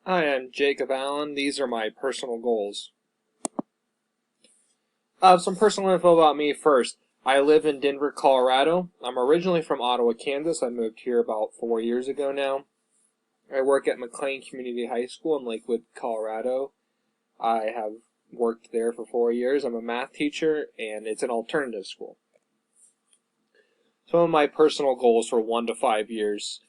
Hi, I'm Jacob Allen. These are my personal goals. Some personal info about me first. I live in Denver, Colorado. I'm originally from Ottawa, Kansas. I moved here about 4 years ago now. I work at McLean Community High School in Lakewood, Colorado. I have worked there for 4 years. I'm a math teacher, and it's an alternative school. Some of my personal goals for 1 to 5 years.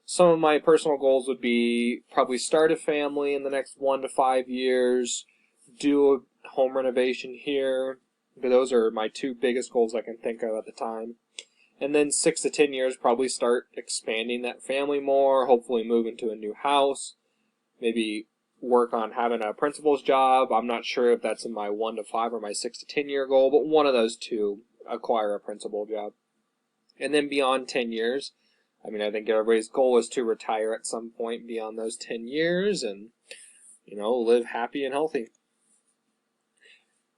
Some of my personal goals would be probably start a family in the next 1 to 5 years, do a home renovation here. But those are my two biggest goals I can think of at the time. And then 6 to 10 years, probably start expanding that family more, hopefully move into a new house, maybe work on having a principal's job. I'm not sure if that's in my 1 to 5 or my 6 to 10 year goal, but one of those two, acquire a principal job. And then beyond 10 years, I think everybody's goal is to retire at some point beyond those 10 years and, live happy and healthy.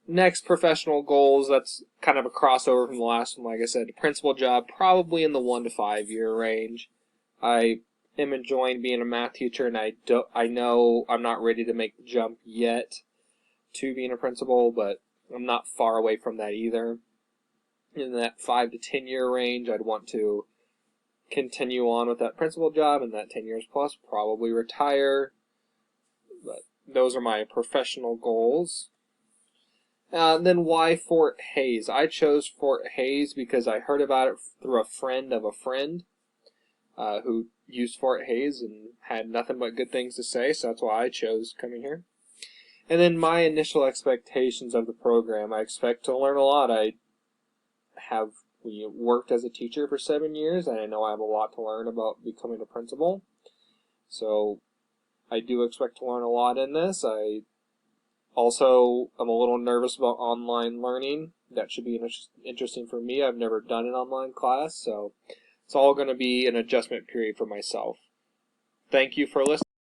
Next, professional goals. That's kind of a crossover from the last one. Like I said, principal job, probably in the 1 to 5 year range. I am enjoying being a math teacher, and I know I'm not ready to make the jump yet to being a principal, but I'm not far away from that either. In that 5 to 10 year range, I'd want to continue on with that principal job, and that 10 years plus, probably retire. But those are my professional goals. Then why Fort Hays? I chose Fort Hays because I heard about it through a friend of a friend who used Fort Hays and had nothing but good things to say, so that's why I chose coming here. And then my initial expectations of the program. I expect to learn a lot. I have worked as a teacher for 7 years, and I know I have a lot to learn about becoming a principal. So I do expect to learn a lot in this. I also am a little nervous about online learning. That should be interesting for me. I've never done an online class, so it's all going to be an adjustment period for myself. Thank you for listening.